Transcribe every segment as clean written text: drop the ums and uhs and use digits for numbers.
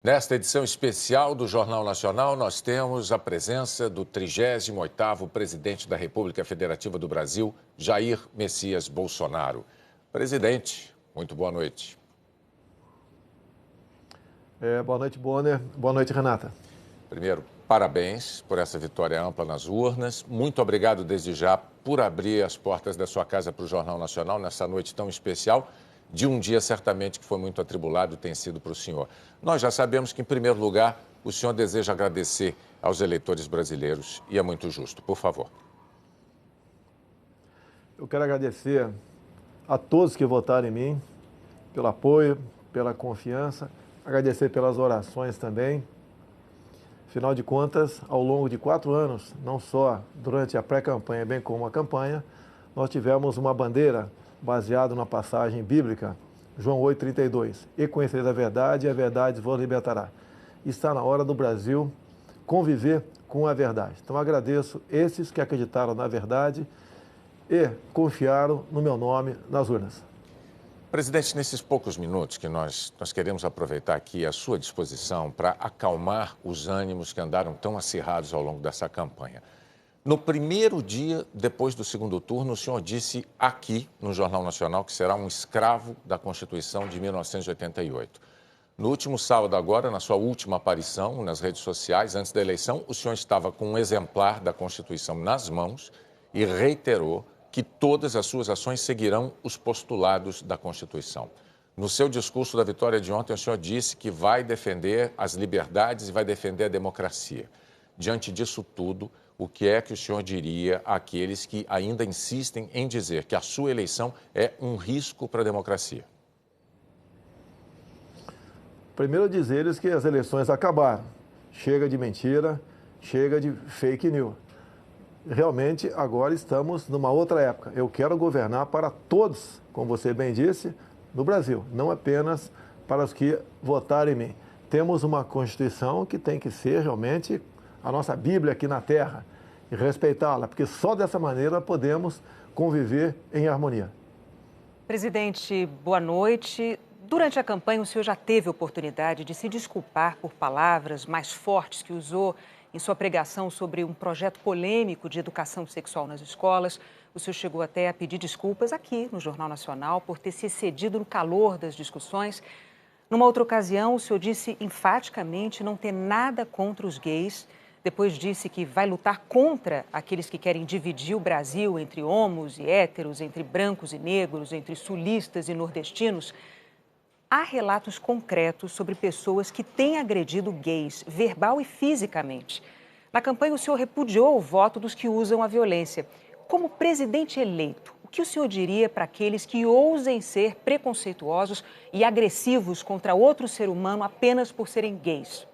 Nesta edição especial do Jornal Nacional, nós temos a presença do 38º presidente da República Federativa do Brasil, Jair Messias Bolsonaro. Presidente, muito boa noite. Boa noite, Bonner. Boa noite, Renata. Primeiro, parabéns por essa vitória ampla nas urnas. Muito obrigado desde já por abrir as portas da sua casa para o Jornal Nacional nessa noite tão especial, de um dia certamente que foi muito atribulado, tem sido para o senhor. Nós já sabemos que, em primeiro lugar, o senhor deseja agradecer aos eleitores brasileiros e é muito justo. Por favor. Eu quero agradecer a todos que votaram em mim, pelo apoio, pela confiança, agradecer pelas orações também. Afinal de contas, ao longo de 4 anos, não só durante a pré-campanha, bem como a campanha, nós tivemos uma bandeira baseada na passagem bíblica, João 8,32. E conhecereis a verdade, e a verdade vos libertará. Está na hora do Brasil conviver com a verdade. Então agradeço esses que acreditaram na verdade e confiaram no meu nome nas urnas. Presidente, nesses poucos minutos que nós queremos aproveitar aqui à sua disposição para acalmar os ânimos que andaram tão acirrados ao longo dessa campanha. No primeiro dia, depois do segundo turno, o senhor disse aqui no Jornal Nacional que será um escravo da Constituição de 1988. No último sábado agora, na sua última aparição nas redes sociais, antes da eleição, o senhor estava com um exemplar da Constituição nas mãos e reiterou que todas as suas ações seguirão os postulados da Constituição. No seu discurso da vitória de ontem, o senhor disse que vai defender as liberdades e vai defender a democracia. Diante disso tudo, o que é que o senhor diria àqueles que ainda insistem em dizer que a sua eleição é um risco para a democracia? Primeiro, dizer-lhes que as eleições acabaram. Chega de mentira, chega de fake news. Realmente, agora estamos numa outra época. Eu quero governar para todos, como você bem disse, no Brasil, não apenas para os que votaram em mim. Temos uma Constituição que tem que ser realmente a nossa Bíblia aqui na Terra e respeitá-la, porque só dessa maneira podemos conviver em harmonia. Presidente, boa noite. Durante a campanha, o senhor já teve oportunidade de se desculpar por palavras mais fortes que usou em sua pregação sobre um projeto polêmico de educação sexual nas escolas. O senhor chegou até a pedir desculpas aqui no Jornal Nacional por ter se excedido no calor das discussões. Numa outra ocasião, o senhor disse enfaticamente não ter nada contra os gays. Depois disse que vai lutar contra aqueles que querem dividir o Brasil entre homos e héteros, entre brancos e negros, entre sulistas e nordestinos. Há relatos concretos sobre pessoas que têm agredido gays, verbal e fisicamente. Na campanha, o senhor repudiou o voto dos que usam a violência. Como presidente eleito, o que o senhor diria para aqueles que ousem ser preconceituosos e agressivos contra outro ser humano apenas por serem gays?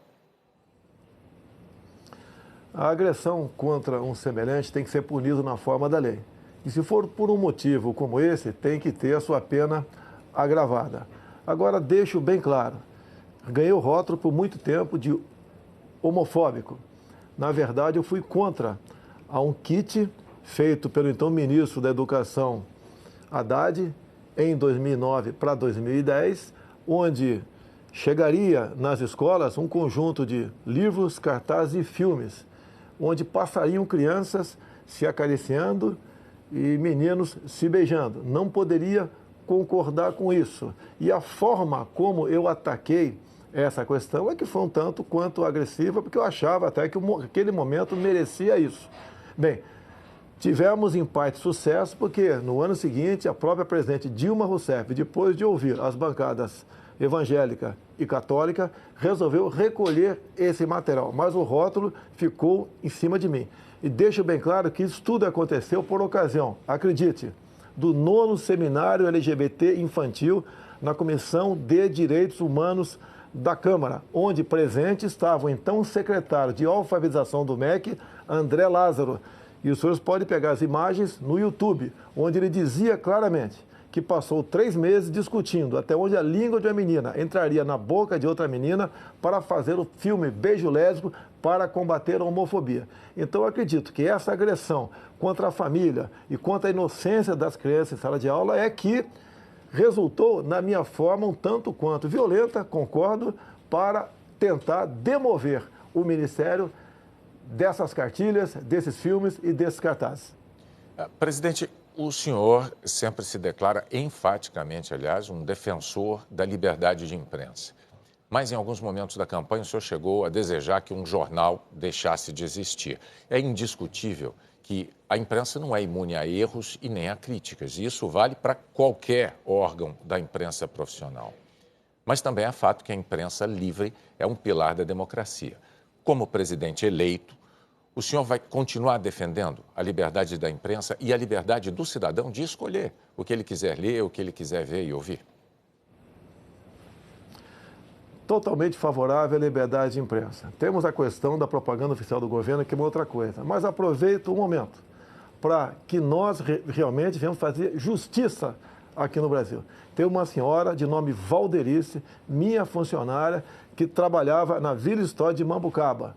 A agressão contra um semelhante tem que ser punida na forma da lei. E se for por um motivo como esse, tem que ter a sua pena agravada. Agora, deixo bem claro, ganhei o rótulo por muito tempo de homofóbico. Na verdade, eu fui contra a um kit feito pelo então ministro da Educação, Haddad, em 2009 para 2010, onde chegaria nas escolas um conjunto de livros, cartazes e filmes, onde passariam crianças se acariciando e meninos se beijando. Não poderia concordar com isso. E a forma como eu ataquei essa questão é que foi um tanto quanto agressiva, porque eu achava até que aquele momento merecia isso. Bem, tivemos em parte sucesso, porque no ano seguinte a própria presidente Dilma Rousseff, depois de ouvir as bancadas evangélica e católica, resolveu recolher esse material, mas o rótulo ficou em cima de mim. E deixo bem claro que isso tudo aconteceu por ocasião, acredite, do 9º Seminário LGBT Infantil na Comissão de Direitos Humanos da Câmara, onde presente estava o então secretário de alfabetização do MEC, André Lázaro. E os senhores podem pegar as imagens no YouTube, onde ele dizia claramente que passou 3 meses discutindo até onde a língua de uma menina entraria na boca de outra menina para fazer o filme Beijo Lésbico para combater a homofobia. Então, eu acredito que essa agressão contra a família e contra a inocência das crianças em sala de aula é que resultou, na minha forma, um tanto quanto violenta, concordo, para tentar demover o Ministério dessas cartilhas, desses filmes e desses cartazes. Presidente, o senhor sempre se declara enfaticamente, aliás, um defensor da liberdade de imprensa. Mas em alguns momentos da campanha o senhor chegou a desejar que um jornal deixasse de existir. É indiscutível que a imprensa não é imune a erros e nem a críticas. E isso vale para qualquer órgão da imprensa profissional. Mas também é fato que a imprensa livre é um pilar da democracia. Como presidente eleito, o senhor vai continuar defendendo a liberdade da imprensa e a liberdade do cidadão de escolher o que ele quiser ler, o que ele quiser ver e ouvir? Totalmente favorável à liberdade de imprensa. Temos a questão da propaganda oficial do governo, que é uma outra coisa. Mas aproveito o momento para que nós realmente venhamos fazer justiça aqui no Brasil. Tem uma senhora de nome Valderice, minha funcionária, que trabalhava na Vila Histórica de Mambucaba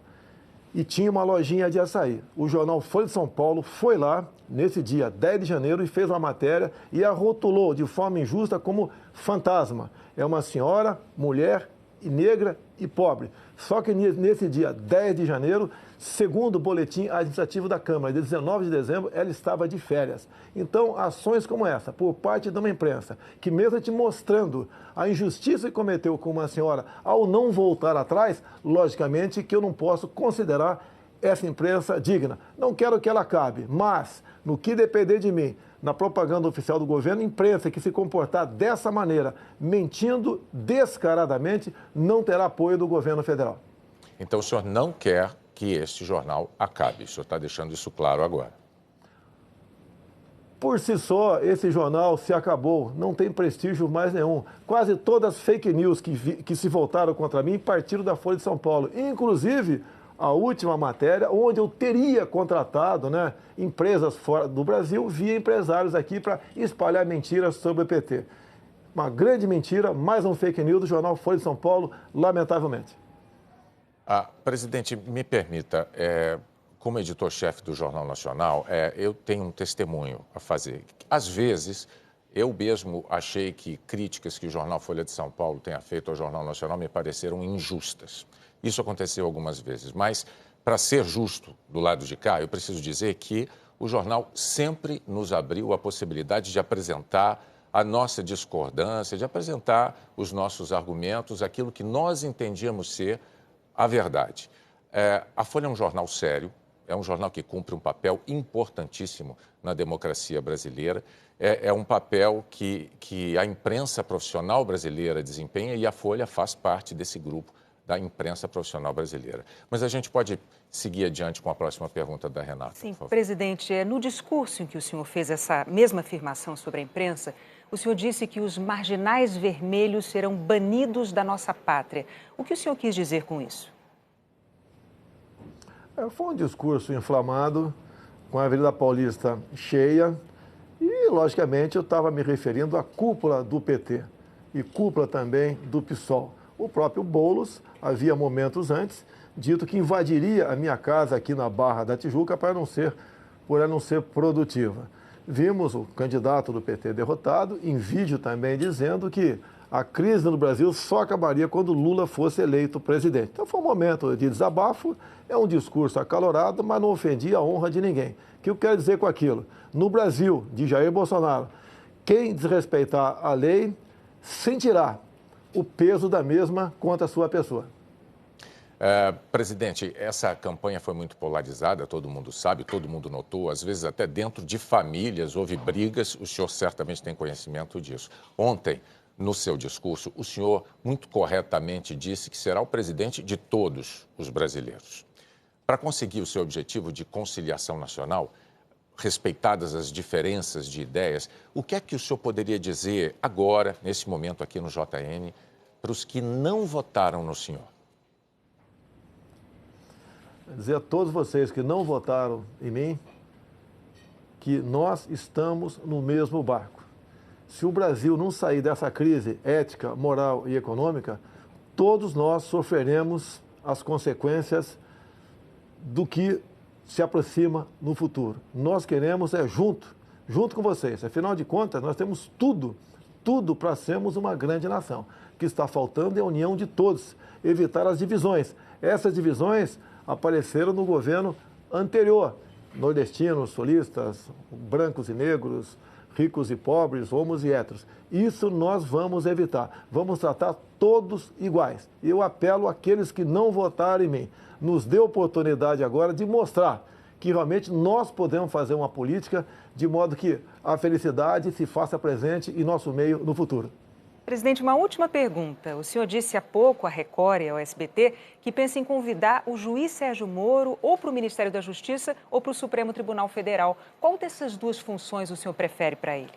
e tinha uma lojinha de açaí. O jornal Folha de São Paulo foi lá, nesse dia 10 de janeiro, e fez uma matéria e a rotulou de forma injusta como fantasma. É uma senhora, mulher, e negra e pobre. Só que nesse dia 10 de janeiro, segundo o boletim administrativo da Câmara, de 19 de dezembro, ela estava de férias. Então, ações como essa, por parte de uma imprensa, que mesmo te mostrando a injustiça que cometeu com uma senhora ao não voltar atrás, logicamente que eu não posso considerar essa imprensa digna. Não quero que ela acabe, mas, no que depender de mim, na propaganda oficial do governo, imprensa que se comportar dessa maneira, mentindo descaradamente, não terá apoio do governo federal. Então o senhor não quer que este jornal acabe. O senhor está deixando isso claro agora. Por si só, esse jornal se acabou, não tem prestígio mais nenhum. Quase todas as fake news que se voltaram contra mim partiram da Folha de São Paulo. Inclusive, a última matéria, onde eu teria contratado, empresas fora do Brasil via empresários aqui para espalhar mentiras sobre o PT. Uma grande mentira, mais um fake news do jornal Folha de São Paulo, lamentavelmente. Presidente, me permita, como editor-chefe do Jornal Nacional, eu tenho um testemunho a fazer. Às vezes, eu mesmo achei que críticas que o jornal Folha de São Paulo tenha feito ao Jornal Nacional me pareceram injustas. Isso aconteceu algumas vezes, mas, para ser justo do lado de cá, eu preciso dizer que o jornal sempre nos abriu a possibilidade de apresentar a nossa discordância, de apresentar os nossos argumentos, aquilo que nós entendíamos ser a verdade. A Folha é um jornal sério, é um jornal que cumpre um papel importantíssimo na democracia brasileira, é um papel que a imprensa profissional brasileira desempenha e a Folha faz parte desse grupo da imprensa profissional brasileira. Mas a gente pode seguir adiante com a próxima pergunta da Renata. Sim, presidente, no discurso em que o senhor fez essa mesma afirmação sobre a imprensa, o senhor disse que os marginais vermelhos serão banidos da nossa pátria. O que o senhor quis dizer com isso? Foi um discurso inflamado, com a Avenida Paulista cheia, e, logicamente, eu estava me referindo à cúpula do PT e cúpula também do PSOL. O próprio Boulos, havia momentos antes, dito que invadiria a minha casa aqui na Barra da Tijuca por ela não ser produtiva. Vimos o candidato do PT derrotado, em vídeo também dizendo que a crise no Brasil só acabaria quando Lula fosse eleito presidente. Então foi um momento de desabafo, é um discurso acalorado, mas não ofendia a honra de ninguém. O que eu quero dizer com aquilo? No Brasil, de Jair Bolsonaro, quem desrespeitar a lei sentirá o peso da mesma contra a sua pessoa. Presidente, essa campanha foi muito polarizada, todo mundo sabe, todo mundo notou, às vezes até dentro de famílias houve brigas, o senhor certamente tem conhecimento disso. Ontem, no seu discurso, o senhor muito corretamente disse que será o presidente de todos os brasileiros. Para conseguir o seu objetivo de conciliação nacional, respeitadas as diferenças de ideias, o que é que o senhor poderia dizer agora, nesse momento aqui no JN, para os que não votaram no senhor? Dizer a todos vocês que não votaram em mim que nós estamos no mesmo barco. Se o Brasil não sair dessa crise ética, moral e econômica, todos nós sofreremos as consequências do que se aproxima no futuro. Nós queremos junto com vocês. Afinal de contas, nós temos tudo para sermos uma grande nação. O que está faltando é a união de todos. evitar as divisões. Essas divisões apareceram no governo anterior. Nordestinos, sulistas, brancos e negros, ricos e pobres, homos e héteros. Isso nós vamos evitar. Vamos tratar todos iguais. E eu apelo àqueles que não votaram em mim. Nos dê oportunidade agora de mostrar que realmente nós podemos fazer uma política de modo que a felicidade se faça presente em nosso meio no futuro. Presidente, uma última pergunta. O senhor disse há pouco à Record e ao SBT que pensa em convidar o juiz Sérgio Moro ou para o Ministério da Justiça ou para o Supremo Tribunal Federal. Qual dessas duas funções o senhor prefere para ele?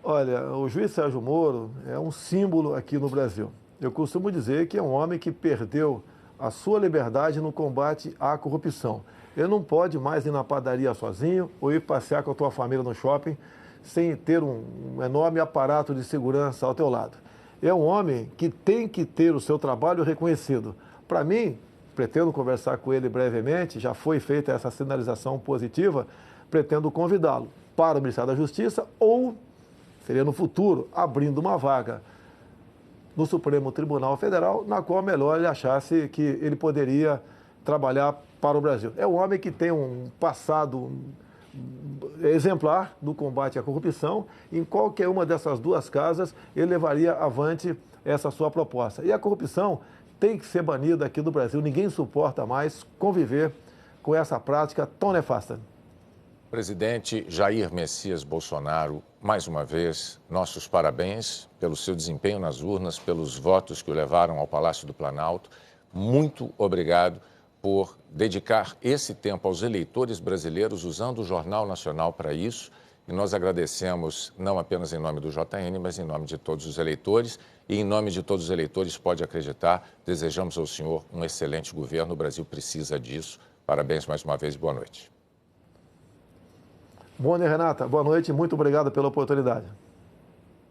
Olha, o juiz Sérgio Moro é um símbolo aqui no Brasil. Eu costumo dizer que é um homem que perdeu a sua liberdade no combate à corrupção. Ele não pode mais ir na padaria sozinho ou ir passear com a tua família no shopping sem ter um enorme aparato de segurança ao teu lado. É um homem que tem que ter o seu trabalho reconhecido. Para mim, pretendo conversar com ele brevemente, já foi feita essa sinalização positiva, pretendo convidá-lo para o Ministério da Justiça ou, seria no futuro, abrindo uma vaga no Supremo Tribunal Federal, na qual melhor ele achasse que ele poderia trabalhar para o Brasil. É um homem que tem um passado exemplar no combate à corrupção. Em qualquer uma dessas duas casas, ele levaria avante essa sua proposta. E a corrupção tem que ser banida aqui do Brasil. Ninguém suporta mais conviver com essa prática tão nefasta. Presidente Jair Messias Bolsonaro, mais uma vez, nossos parabéns pelo seu desempenho nas urnas, pelos votos que o levaram ao Palácio do Planalto. Muito obrigado por dedicar esse tempo aos eleitores brasileiros, usando o Jornal Nacional para isso. E nós agradecemos, não apenas em nome do JN, mas em nome de todos os eleitores. E em nome de todos os eleitores, pode acreditar, desejamos ao senhor um excelente governo. O Brasil precisa disso. Parabéns mais uma vez e boa noite. Bom dia, Renata. Boa noite e muito obrigado pela oportunidade.